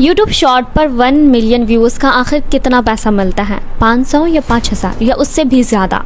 YouTube short पर 1 million views का आखिर कितना पैसा मिलता है? 500 या 5000 या उससे भी ज़्यादा?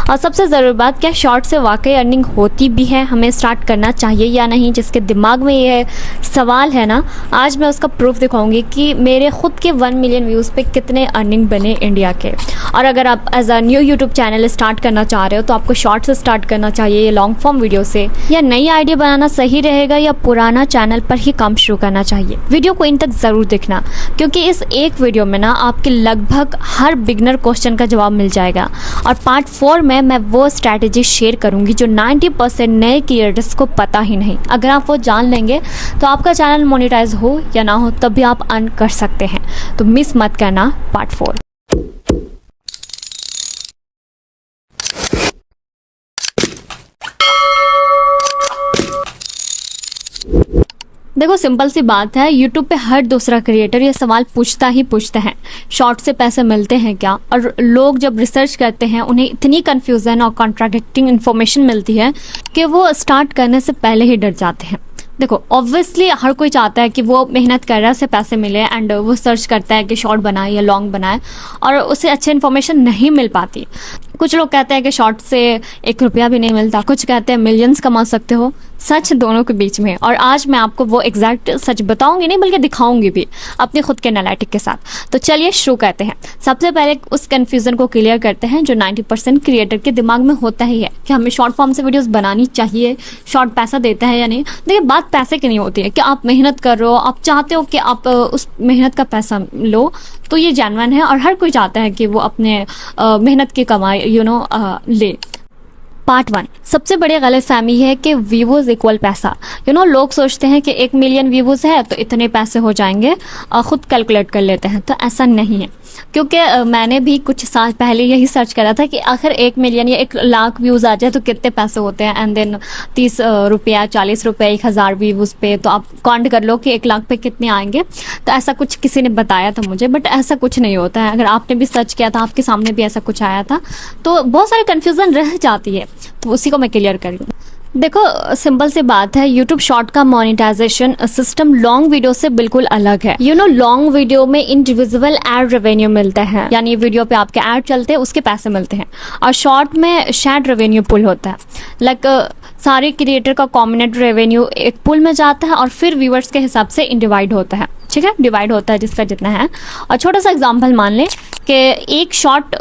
और सबसे ज़रूरी बात, क्या शॉर्ट से वाकई अर्निंग होती भी है? हमें स्टार्ट करना चाहिए या नहीं? जिसके दिमाग में ये सवाल है ना, आज मैं उसका प्रूफ दिखाऊंगी कि मेरे खुद के 1 मिलियन व्यूज़ पे कितने अर्निंग बने इंडिया के। और अगर आप as a new YouTube channel start करना चाह रहे हो तो आपको शॉर्ट से स्टार्ट करना चाहिए या लॉन्ग फॉर्म वीडियो से, या नई आइडिया बनाना सही रहेगा, या पुराना चैनल पर ही काम शुरू करना चाहिए? वीडियो को इन तक ज़रूर देखना, क्योंकि इस एक वीडियो में ना आपके लगभग हर बिगनर क्वेश्चन का जवाब मिल जाएगा। और पार्ट 4 में मैं वो स्ट्रैटेजी शेयर करूंगी जो 90% नए क्रिएटर्स को पता ही नहीं। अगर आप वो जान लेंगे तो आपका चैनल मोनेटाइज हो या ना हो तब भी आप अर्न कर सकते हैं। तो मिस मत करना पार्ट 4। देखो, सिंपल सी बात है, यूट्यूब पे हर दूसरा क्रिएटर ये सवाल पूछता ही पूछते हैं, शॉर्ट से पैसे मिलते हैं क्या? और लोग जब रिसर्च करते हैं उन्हें इतनी कन्फ्यूज़न और कॉन्ट्राडिक्टिंग इन्फॉर्मेशन मिलती है कि वो स्टार्ट करने से पहले ही डर जाते हैं। देखो, ऑब्वियसली हर कोई चाहता है कि वो मेहनत कर रहा है, उसे पैसे मिले, एंड वो सर्च करता है कि शॉर्ट बनाए या लॉन्ग बनाए, और उसे अच्छी इन्फॉर्मेशन नहीं मिल पाती। कुछ लोग कहते हैं कि शॉर्ट से 1 रुपया भी नहीं मिलता, कुछ कहते हैं मिलियंस कमा सकते हो। सच दोनों के बीच में, और आज मैं आपको वो एग्जैक्ट सच बताऊंगी नहीं बल्कि दिखाऊंगी भी अपने खुद के एनालिटिक के साथ। तो चलिए शुरू करते हैं। सबसे पहले उस कन्फ्यूजन को क्लियर करते हैं जो 90% क्रिएटर के दिमाग में होता ही है कि हमें शॉर्ट फॉर्म से वीडियोस बनानी चाहिए, शॉर्ट पैसा देता है या नहीं। देखिए, बात पैसे की नहीं होती है कि आप मेहनत कर रहे हो, आप चाहते हो कि आप उस मेहनत का पैसा लो, तो ये जेन्युइन है और हर कोई चाहता है कि वो अपने मेहनत की कमाई ले। पार्ट 1, सबसे बड़ी गलतफहमी है कि व्यूज़ इक्वल पैसा। लोग सोचते हैं कि 1 मिलियन व्यूज़ है तो इतने पैसे हो जाएंगे, खुद कैलकुलेट कर लेते हैं। तो ऐसा नहीं है, क्योंकि मैंने भी कुछ साल पहले यही सर्च करा था कि आखिर 1 मिलियन या 1 लाख व्यूज़ आ जाए तो कितने पैसे होते हैं, एंड देन 30 रुपया, 40 रुपये, 1000 व्यूज़ पे, तो आप काउंट कर लो कि 1 लाख पे कितने आएंगे। तो ऐसा कुछ किसी ने बताया था मुझे, बट ऐसा कुछ नहीं होता है। अगर आपने भी सर्च किया था, आपके सामने भी ऐसा कुछ आया था, तो बहुत सारी कन्फ्यूज़न रह जाती है, तो उसी को मैं क्लियर कर लूँ। देखो, सिंपल सी बात है, यूट्यूब शॉर्ट का मोनेटाइजेशन सिस्टम लॉन्ग वीडियो से बिल्कुल अलग है। लॉन्ग वीडियो में इंडिविजुअल एड रेवेन्यू मिलता है, यानी वीडियो पे आपके एड चलते हैं, उसके पैसे मिलते हैं। और शॉर्ट में शेयर्ड रेवेन्यू पुल होता है, लाइक सारे क्रिएटर का कॉम्बिनेट रेवेन्यू एक पुल में जाता है और फिर व्यूअर्स के हिसाब से डिवाइड होता है। ठीक है, डिवाइड होता है जिसका जितना है। और छोटा सा एग्जांपल मान लें कि एक शॉर्ट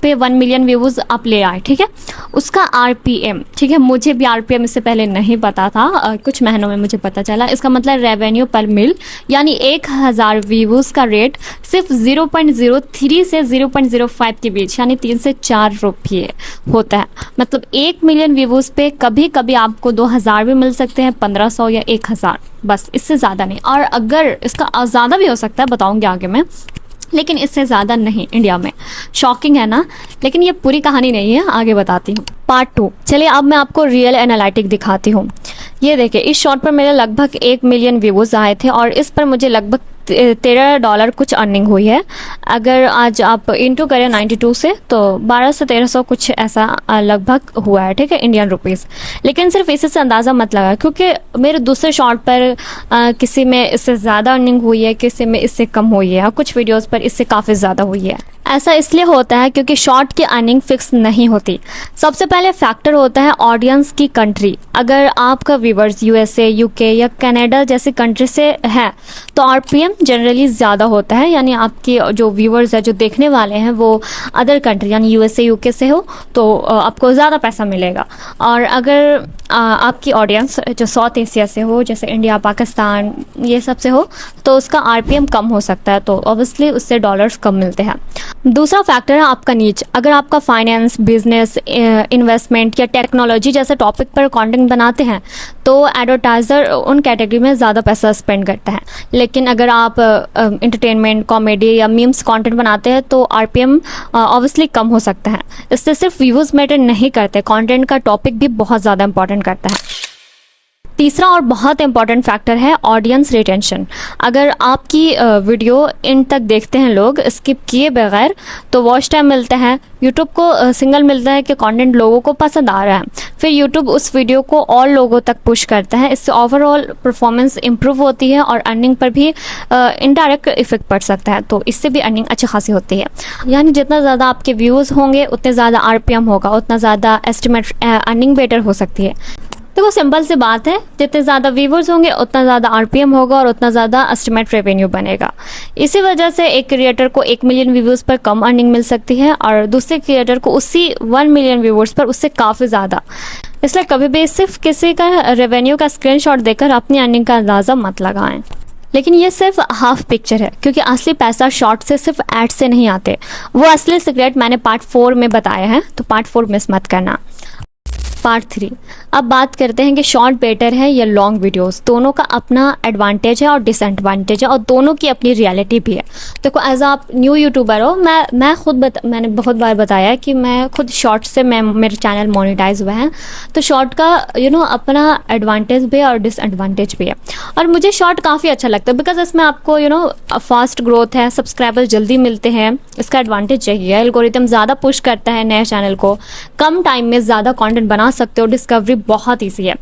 पे 1 मिलियन व्यूज़ आप ले आए, ठीक है, उसका आरपीएम, ठीक है, मुझे भी आरपीएम इससे पहले नहीं पता था, कुछ महीनों में मुझे पता चला। इसका मतलब रेवेन्यू पर मिल, यानी 1000 व्यूज़ का रेट सिर्फ 0.03 से 0.05 के बीच, यानी 3 से 4 रुपये होता है। मतलब 1 मिलियन व्यूज़ पे कभी कभी आपको 2000 भी मिल सकते हैं, 1500 या 1000, बस, इससे ज़्यादा नहीं। और अगर इसका ज़्यादा भी हो सकता है, बताऊंगी आगे मैं, लेकिन इससे ज़्यादा नहीं इंडिया में। शॉकिंग है ना? लेकिन ये पूरी कहानी नहीं है, आगे बताती हूँ। पार्ट 2, चलिए अब मैं आपको रियल एनालिटिक दिखाती हूँ। ये देखिए, इस शॉर्ट पर मेरे लगभग 1 मिलियन व्यूज़ आए थे और इस पर मुझे लगभग $13 कुछ अर्निंग हुई है। अगर आज आप इंटू करें 92 से तो 1200 से 1300 कुछ ऐसा लगभग हुआ है, ठीक है, इंडियन रुपीज़। लेकिन सिर्फ इसी से अंदाज़ा मत लगा, क्योंकि मेरे दूसरे शॉर्ट पर किसी में इससे ज़्यादा अर्निंग हुई है, किसी में इससे कम हुई है, और कुछ वीडियोज़ पर इससे काफ़ी ज़्यादा हुई है। ऐसा इसलिए होता है क्योंकि शॉर्ट की अर्निंग फिक्स नहीं होती। सबसे पहले फैक्टर होता है ऑडियंस की कंट्री। अगर आपका व्यूवर्स यूएसए, यूके या कनाडा जैसी कंट्री से है तो आरपीएम जनरली ज़्यादा होता है, यानी आपके जो व्यूवर्स है, जो देखने वाले हैं, वो अदर कंट्री यानी यूएसए, यूके से हो तो आपको ज़्यादा पैसा मिलेगा। और अगर आपकी ऑडियंस जो साउथ एशिया से हो, जैसे इंडिया, पाकिस्तान, ये सब से हो, तो उसका आरपीएम कम हो सकता है, तो ऑब्वियसली उससे डॉलर्स कम मिलते हैं। दूसरा फैक्टर है आपका नीच। अगर आपका फाइनेंस, बिजनेस, इन्वेस्टमेंट या टेक्नोलॉजी जैसे टॉपिक पर कंटेंट बनाते हैं तो एडवर्टाइज़र उन कैटेगरी में ज़्यादा पैसा स्पेंड करता है। लेकिन अगर आप एंटरटेनमेंट, कॉमेडी या मीम्स कंटेंट बनाते हैं तो आरपीएम ऑब्वियसली कम हो सकता है। इससे सिर्फ व्यूज़ मैटर नहीं करते, कंटेंट का टॉपिक भी बहुत ज़्यादा इंपॉर्टेंट करता है। तीसरा और बहुत इंपॉर्टेंट फैक्टर है ऑडियंस रिटेंशन। अगर आपकी वीडियो इन तक देखते हैं लोग स्किप किए बगैर, तो वॉच टाइम मिलता है, यूट्यूब को सिग्नल मिलता है कि कंटेंट लोगों को पसंद आ रहा है, फिर यूट्यूब उस वीडियो को और लोगों तक पुश करता है। इससे ओवरऑल परफॉर्मेंस इंप्रूव होती है और अर्निंग पर भी इनडायरेक्ट इफेक्ट पड़ सकता है, तो इससे भी अर्निंग अच्छी खासी होती है। यानी जितना ज़्यादा आपके व्यूज़ होंगे उतने ज़्यादा आरपीएम होगा, उतना ज़्यादा एस्टिमेट अर्निंग बेटर हो सकती है। तो वो सिंपल सी बात है, जितने ज़्यादा व्यूवर्स होंगे उतना ज़्यादा आरपीएम होगा और उतना ज़्यादा एस्टिमेट रेवेन्यू बनेगा। इसी वजह से एक क्रिएटर को 1 मिलियन व्यूवर्स पर कम अर्निंग मिल सकती है और दूसरे क्रिएटर को उसी 1 मिलियन व्यूवर्स पर उससे काफ़ी ज़्यादा। इसलिए कभी भी सिर्फ किसी का रेवेन्यू का स्क्रीनशॉट देकर अपनी अर्निंग का अंदाज़ा मत लगाएं। लेकिन ये सिर्फ हाफ पिक्चर है, क्योंकि असली पैसा शॉर्ट से सिर्फ ऐड से नहीं आते। वो असली सीक्रेट मैंने पार्ट 4 में बताया है, तो पार्ट 4 मिस मत करना। पार्ट 3, अब बात करते हैं कि शॉर्ट बेटर है या लॉन्ग वीडियोस। दोनों का अपना एडवांटेज है और डिसएडवांटेज है और दोनों की अपनी रियलिटी भी है। देखो एज आप न्यू यूट्यूबर हो, मैंने बहुत बार बताया कि मैं खुद शॉर्ट से मेरे चैनल मोनेटाइज हुए हैं, तो शॉर्ट का अपना एडवांटेज भी है और डिसएडवांटेज भी है। और मुझे शॉर्ट काफ़ी अच्छा लगता है बिकॉज इसमें आपको फास्ट ग्रोथ है, सब्सक्राइबर जल्दी मिलते हैं। इसका एडवांटेज यही है, एल्गोरिथम ज़्यादा पुश करता है नए चैनल को, कम टाइम में ज़्यादा कॉन्टेंट बना सकते हो, डिस्कवरी बहुत ईजी है।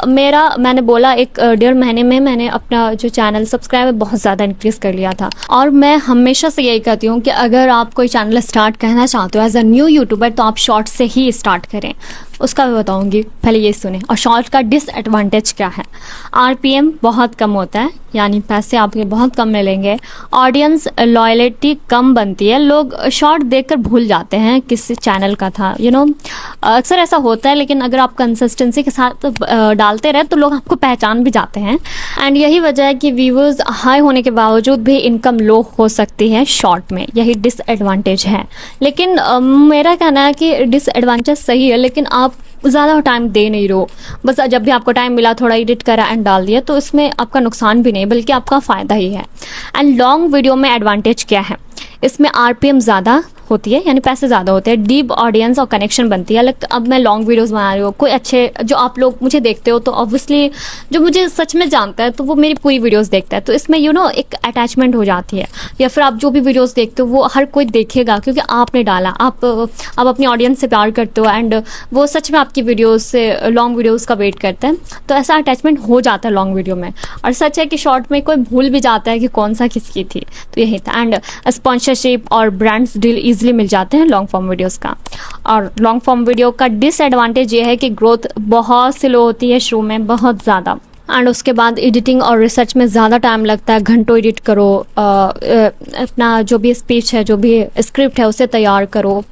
मैंने बोला 1-1.5 महीने में मैंने अपना जो चैनल सब्सक्राइबर बहुत ज़्यादा इंक्रीज़ कर लिया था। और मैं हमेशा से यही कहती हूँ कि अगर आप कोई चैनल स्टार्ट करना चाहते हो एज अ न्यू यूट्यूबर, तो आप शॉर्ट से ही स्टार्ट करें। उसका भी बताऊंगी, पहले ये सुने। और शॉर्ट का डिसएडवांटेज क्या है? आरपीएम बहुत कम होता है, यानी पैसे आपके बहुत कम मिलेंगे। ऑडियंस लॉयल्टी कम बनती है, लोग शॉर्ट देखकर भूल जाते हैं किस चैनल का था। अक्सर ऐसा होता है, लेकिन अगर आप कंसिस्टेंसी के साथ डालते रहे तो लोग आपको पहचान भी जाते हैं। एंड यही वजह है कि व्यूवर्स हाई होने के बावजूद भी इनकम लो हो सकती है शॉर्ट में, यही डिसएडवांटेज है। लेकिन मेरा कहना है कि डिसएडवांटेज सही है, लेकिन आप ज़्यादा टाइम दे नहीं रहो, बस जब भी आपको टाइम मिला थोड़ा एडिट करा एंड डाल दिया, तो इसमें आपका नुकसान भी नहीं बल्कि आपका फ़ायदा ही है। एंड लॉन्ग वीडियो में एडवांटेज क्या है? इसमें आरपीएम ज़्यादा होती है, यानी पैसे ज़्यादा होते हैं, डीप ऑडियंस और कनेक्शन बनती है। अब मैं लॉन्ग वीडियोस बना रही हूँ, कोई अच्छे जो आप लोग मुझे देखते हो, तो ऑब्वियसली जो मुझे सच में जानता है तो वो मेरी पूरी वीडियोस देखता है, तो इसमें एक अटैचमेंट हो जाती है। या फिर आप जो भी वीडियोस देखते हो वो हर कोई देखेगा क्योंकि आपने डाला, आप अपनी ऑडियंस से प्यार करते हो एंड वो सच में आपकी वीडियोज़ से लॉन्ग वीडियोज़ का वेट करते हैं, तो ऐसा अटैचमेंट हो जाता है लॉन्ग वीडियो में। और सच है कि शॉर्ट में कोई भूल भी जाता है कि कौन सा किसकी थी, तो यही था। एंड स्पॉन्सरशिप और ब्रांड्स डील ईजिली मिल जाते हैं लॉन्ग फॉर्म वीडियोस का। और लॉन्ग फॉर्म वीडियो का डिसएडवांटेज ये है कि ग्रोथ बहुत स्लो होती है शुरू में, बहुत ज़्यादा। एंड उसके बाद एडिटिंग और रिसर्च में ज़्यादा टाइम लगता है, घंटों एडिट करो, अपना जो भी स्पीच है, जो भी स्क्रिप्ट है उसे तैयार करो,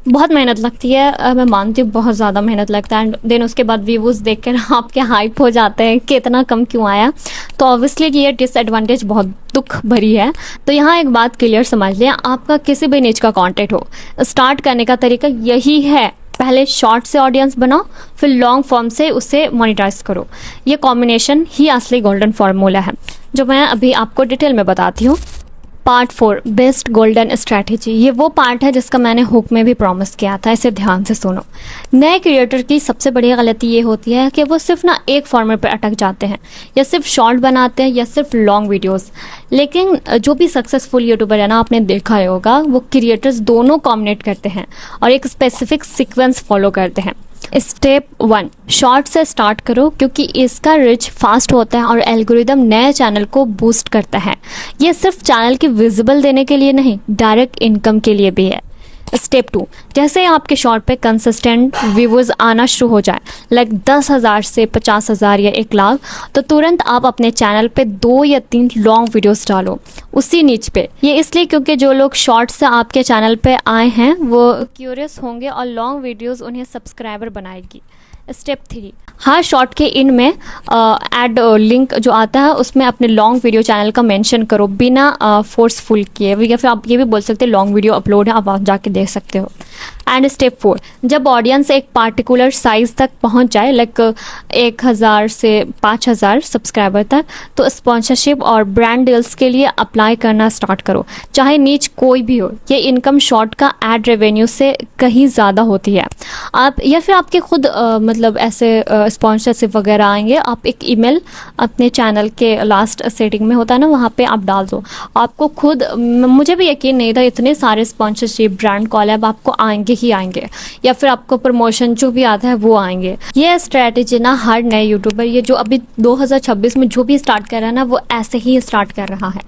बहुत मेहनत लगती है। मैं मानती हूँ बहुत ज़्यादा मेहनत लगता है। एंड देन उसके बाद व्यूज़ देख कर आपके हाइप हो जाते हैं कि इतना कम क्यों आया, तो ऑब्वियसली कि ये डिसएडवांटेज बहुत दुख भरी है। तो यहाँ एक बात क्लियर समझ लें, आपका किसी भी निच का कंटेंट हो, स्टार्ट करने का तरीका यही है, पहले शॉर्ट से ऑडियंस बनाओ, फिर लॉन्ग फॉर्म से उसे मोनेटाइज करो। ये कॉम्बिनेशन ही असली गोल्डन फार्मूला है, जो मैं अभी आपको डिटेल में बताती हूँ। Part 4, best golden strategy. ये वो पार्ट है जिसका मैंने हुक में भी प्रॉमिस किया था, इसे ध्यान से सुनो। नए क्रिएटर की सबसे बड़ी गलती ये होती है कि वो सिर्फ एक फॉर्मेट पर अटक जाते हैं, या सिर्फ शॉर्ट बनाते हैं या सिर्फ लॉन्ग वीडियोस। लेकिन जो भी सक्सेसफुल यूट्यूबर है ना, आपने देखा ही होगा, वो क्रिएटर्स दोनों कॉम्बिनेट करते हैं और एक स्पेसिफिक सीक्वेंस फॉलो करते हैं। स्टेप 1, शॉर्ट से स्टार्ट करो क्योंकि इसका रिच फास्ट होता है और एल्गोरिदम नए चैनल को बूस्ट करता है। ये सिर्फ चैनल की विजिबल देने के लिए नहीं, डायरेक्ट इनकम के लिए भी है। स्टेप 2, जैसे आपके शॉर्ट पे कंसिस्टेंट व्यूवर्स आना शुरू हो जाए, लाइक 10,000 से 50,000 या 1 लाख, तो तुरंत आप अपने चैनल पे 2 या 3 लॉन्ग वीडियोस डालो उसी नीच पे। ये इसलिए क्योंकि जो लोग शॉर्ट से आपके चैनल पे आए हैं वो क्यूरियस होंगे और लॉन्ग वीडियोस उन्हें सब्सक्राइबर बनाएगी। स्टेप 3, हर शॉर्ट के इन में ऐड लिंक जो आता है उसमें अपने लॉन्ग वीडियो चैनल का मेंशन करो बिना फोर्सफुल किए, या फिर आप ये भी बोल सकते हैं लॉन्ग वीडियो अपलोड है, आप जाके देख सकते हो। एंड स्टेप 4, जब ऑडियंस एक पार्टिकुलर साइज तक पहुंच जाए, लाइक 1000 से 5000 सब्सक्राइबर तक, तो स्पॉन्सरशिप और ब्रांड डील्स के लिए अप्लाई करना स्टार्ट करो, चाहे नीच कोई भी हो। ये इनकम शॉर्ट का एड रेवेन्यू से कहीं ज़्यादा होती है। आप या फिर आपके खुद मतलब ऐसे स्पॉन्सरशिप वगैरह आएंगे, आप एक ईमेल अपने चैनल के लास्ट सेटिंग में होता है ना, वहाँ पे आप डाल दो, आपको खुद, मुझे भी यकीन नहीं था, इतने सारे स्पॉन्सरशिप ब्रांड कॉलैब आपको आएंगे ही आएंगे, या फिर आपको प्रमोशन जो भी आता है वो आएंगे। ये स्ट्रैटेजी ना हर नए यूट्यूबर, ये जो अभी 2026 में जो भी स्टार्ट कर रहा है ना, वो ऐसे ही स्टार्ट कर रहा है।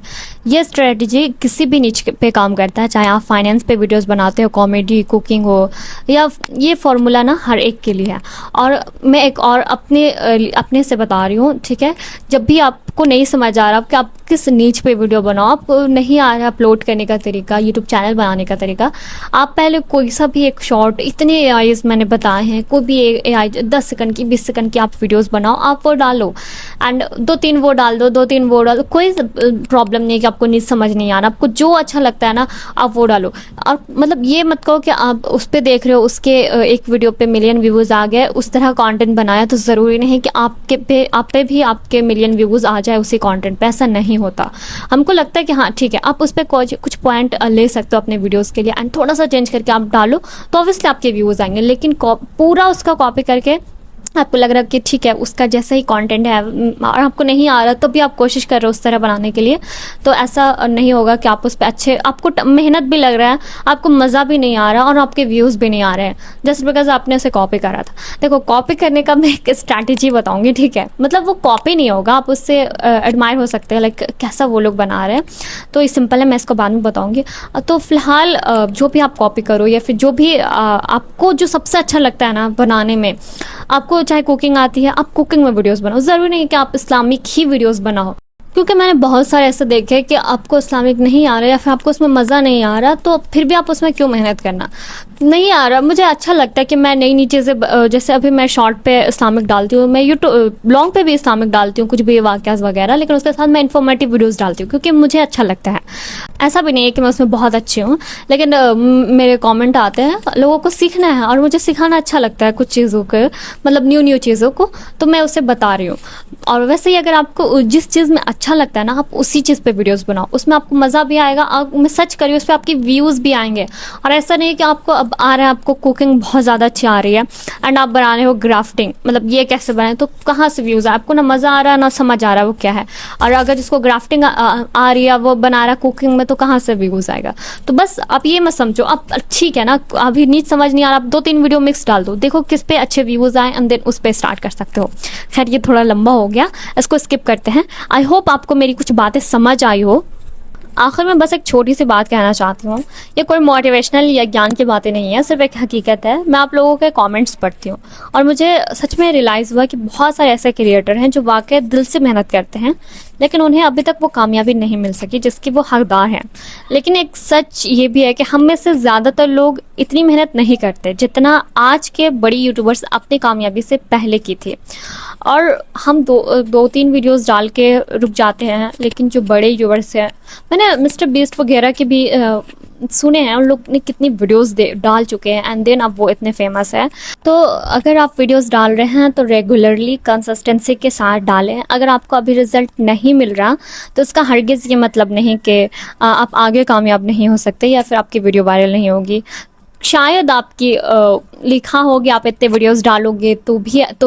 ये स्ट्रैटेजी किसी भी निच पे काम करता है, चाहे आप फाइनेंस पे वीडियोस बनाते हो, कॉमेडी, कुकिंग हो, या ये फॉर्मूला ना हर एक के लिए है। और मैं एक और अपने से बता रही हूँ, ठीक है, जब भी आपको नहीं समझ आ रहा कि आप किस नीच पे वीडियो बनाओ, आपको नहीं आ रहा अपलोड करने का तरीका, यूट्यूब चैनल बनाने का तरीका, आप पहले कोई सा भी एक शॉर्ट, इतने एआईज मैंने बताए हैं, कोई भी एआई 10 सेकंड की, 20 सेकंड की आप वीडियोस बनाओ, आप वो डालो, एंड 2-3 वो डाल दो, 2-3 वो डालो, कोई प्रॉब्लम नहीं है कि आपको नीच समझ नहीं आ रहा, आपको जो अच्छा लगता है ना आप वो डालो। और मतलब ये मत कहो कि आप उस पर देख रहे हो, उसके एक वीडियो पे मिलियन व्यूज़ आ गए, उस तरह कंटेंट बनाया, तो ज़रूरी नहीं कि आप पे भी आपके मिलियन व्यूज़ आ जाए उसी कंटेंट पे, ऐसा नहीं होता। हमको लगता है कि हाँ ठीक है, आप उस पर कुछ पॉइंट ले सकते हो अपने वीडियोस के लिए, एंड थोड़ा सा चेंज करके आप डालो, तो ऑब्वियसली आपके व्यूज़ आएंगे। लेकिन पूरा उसका कॉपी करके आपको लग रहा है कि ठीक है उसका जैसा ही कंटेंट है और आपको नहीं आ रहा, तो भी आप कोशिश कर रहे हो उस तरह बनाने के लिए, तो ऐसा नहीं होगा कि आप उस पर अच्छे, आपको मेहनत भी लग रहा है, आपको मज़ा भी नहीं आ रहा और आपके व्यूज़ भी नहीं आ रहे हैं, जस्ट बिकॉज आपने उसे कॉपी करा था। देखो, कॉपी करने का मैं एक स्ट्रैटेजी बताऊंगी, ठीक है, मतलब वो कॉपी नहीं होगा, आप उससे एडमायर हो सकते हैं, लाइक कैसा वो लोग बना रहे हैं, तो ये सिंपल है, मैं इसको बाद में बताऊँगी। तो फिलहाल जो भी आप कॉपी करो, या फिर जो भी आपको जो सबसे अच्छा लगता है ना बनाने में, आपको चाहे कुकिंग आती है, आप कुकिंग में वीडियोस बनाओ, ज़रूरी नहीं कि आप इस्लामिक ही वीडियोस बनाओ, क्योंकि मैंने बहुत सारे ऐसे देखे कि आपको इस्लामिक नहीं आ रहा या फिर आपको उसमें मज़ा नहीं आ रहा, तो फिर भी आप उसमें क्यों मेहनत करना। नहीं आ रहा, मुझे अच्छा लगता है कि मैं नई नई चीज़ें, जैसे अभी मैं शॉर्ट पे इस्लामिक डालती हूँ, मैं यूट्यूब ब्लॉग पे भी इस्लामिक डालती हूँ, कुछ भी वाक़यात वगैरह, लेकिन उसके साथ मैं इन्फॉर्मेटिव वीडियोस डालती हूँ क्योंकि मुझे अच्छा लगता है। ऐसा भी नहीं है कि मैं उसमें बहुत अच्छी हूँ, लेकिन मेरे कमेंट आते हैं, लोगों को सीखना है और मुझे सिखाना अच्छा लगता है कुछ चीज़ों को, मतलब न्यू चीज़ों को, तो मैं उसे बता रही हूँ। और वैसे ही अगर आपको जिस चीज़ में अच्छा लगता है ना, आप उसी चीज़ पे वीडियोस बनाओ, उसमें आपको मज़ा भी आएगा, और मैं सच करी उस पर आपकी व्यूज़ भी आएंगे। और ऐसा नहीं कि आपको अब आ रहा है, आपको कुकिंग बहुत ज़्यादा अच्छी आ रही है एंड आप बना रहे हो ग्राफ्टिंग, मतलब ये कैसे बनाए, तो कहाँ से व्यूज़ है, आपको ना मज़ा आ रहा है ना समझ आ रहा है वो क्या है। और अगर जिसको ग्राफ्टिंग आ रही है, वो बना रहा है कुकिंग में, तो कहाँ से व्यूज़ आएगा। तो बस आप ये मत समझो, आप ठीक है ना, अभी नीच समझ नहीं आ रहा, आप 2-3 वीडियो मिक्स डाल दो, देखो किस पे अच्छे व्यूज़ आए, एंड देन उस पर स्टार्ट कर सकते हो। खैर, ये थोड़ा लंबा हो गया, इसको स्किप करते हैं। आई होप आपको मेरी कुछ बातें समझ आई हो। आखिर में बस एक छोटी सी बात कहना चाहती हूँ, ये कोई मोटिवेशनल या ज्ञान की बातें नहीं है, सिर्फ एक हकीकत है। मैं आप लोगों के कमेंट्स पढ़ती हूँ और मुझे सच में रियलाइज़ हुआ कि बहुत सारे ऐसे क्रिएटर हैं जो वाकई दिल से मेहनत करते हैं, लेकिन उन्हें अभी तक वो कामयाबी नहीं मिल सकी जिसकी वो हकदार हैं। लेकिन एक सच ये भी है कि हम में से ज़्यादातर लोग इतनी मेहनत नहीं करते जितना आज के बड़ी यूट्यूबर्स अपनी कामयाबी से पहले की थी। और हम 2-3 वीडियोस डाल के रुक जाते हैं, लेकिन जो बड़े यूट्यूबर्स हैं, मैंने मिस्टर बीस्ट वगैरह के भी सुने हैं, उन लोग ने कितनी वीडियोस डाल चुके हैं, एंड देन अब वो इतने फेमस है। तो अगर आप वीडियोस डाल रहे हैं तो रेगुलरली कंसिस्टेंसी के साथ डालें। अगर आपको अभी रिजल्ट नहीं मिल रहा, तो इसका हरगिज़ ये मतलब नहीं कि आप आगे कामयाब नहीं हो सकते या फिर आपकी वीडियो वायरल नहीं होगी। शायद आपकी लिखा हो कि आप इतने वीडियोस डालोगे तो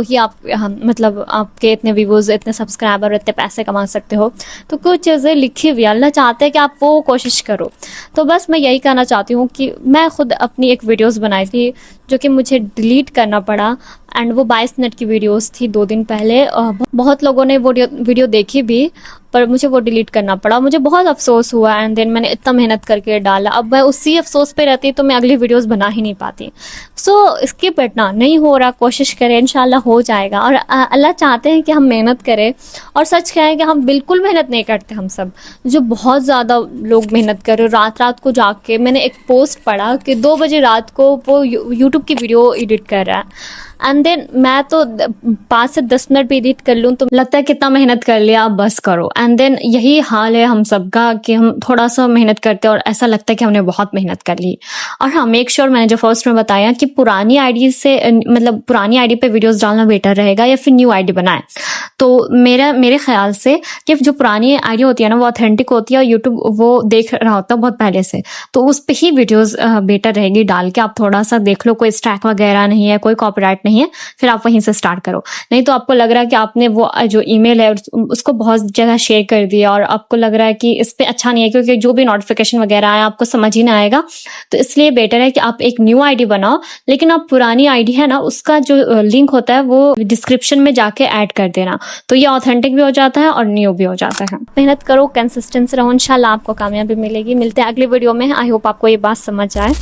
ही आप मतलब आपके इतने व्यूज़, इतने सब्सक्राइबर, इतने पैसे कमा सकते हो। तो कुछ चीज़ें लिखी हुई, अल्लाह चाहते हैं कि आप वो कोशिश करो। तो बस मैं यही कहना चाहती हूँ कि मैं खुद अपनी एक वीडियोस बनाई थी जो कि मुझे डिलीट करना पड़ा, एंड वो 22 मिनट की वीडियोस थी 2 दिन पहले। बहुत लोगों ने वो वीडियो देखी भी, पर मुझे वो डिलीट करना पड़ा, मुझे बहुत अफसोस हुआ। एंड देन मैंने इतना मेहनत करके डाला, अब मैं उसी अफसोस पे रहती तो मैं अगली वीडियोस बना ही नहीं पाती। सो इसके बटना नहीं हो रहा, कोशिश करें, इंशाल्लाह हो जाएगा। और अल्लाह चाहते हैं कि हम मेहनत करें, और सच कहें कि हम बिल्कुल मेहनत नहीं करते। हम सब जो बहुत ज़्यादा लोग मेहनत कर रहे, रात को जाके, मैंने एक पोस्ट पढ़ा कि 2 बजे रात को वो यूट्यूब की वीडियो एडिट कर रहा है, एंड देन मैं तो 5 से 10 मिनट भी एडिट कर लूँ तो लगता है कितना मेहनत कर लिया, अब बस करो। एंड देन यही हाल है हम सबका कि हम थोड़ा सा मेहनत करते हैं और ऐसा लगता है कि हमने बहुत मेहनत कर ली। और हाँ, मेक श्योर मैंने जो फर्स्ट में बताया कि पुरानी आईडी से मतलब पुरानी आईडी पे वीडियोस डालना बेटर रहेगा या फिर न्यू आईडी बनाएं। तो मेरे ख्याल से कि जो पुरानी आईडी होती है ना वो ऑथेंटिक होती है और यूट्यूब वो देख रहा होता है बहुत पहले से, तो उस पे ही वीडियोस बेटर रहेगी डाल के। आप थोड़ा सा देख लो कोई स्ट्राइक वगैरह नहीं है, कोई कॉपीराइट नहीं है, फिर आप वहीं से स्टार्ट करो। नहीं तो आपको लग रहा है कि आपने वो जो ईमेल है उसको बहुत जगह शेयर कर दिया और आपको लग रहा है कि इस पे अच्छा नहीं है, क्योंकि जो भी नोटिफिकेशन वगैरह आया आपको समझ ही ना आएगा। तो इसलिए बेटर है कि आप एक न्यू आईडी बनाओ, लेकिन आप पुरानी आईडी है ना उसका जो लिंक होता है वो डिस्क्रिप्शन में जाके ऐड कर देना, तो ये ऑथेंटिक भी हो जाता है और न्यू भी हो जाता है। मेहनत करो, कंसिस्टेंस रहो, इंशाल्लाह आपको कामयाबी मिलेगी। मिलते हैं अगली वीडियो में। आई होप आपको ये बात समझ आए।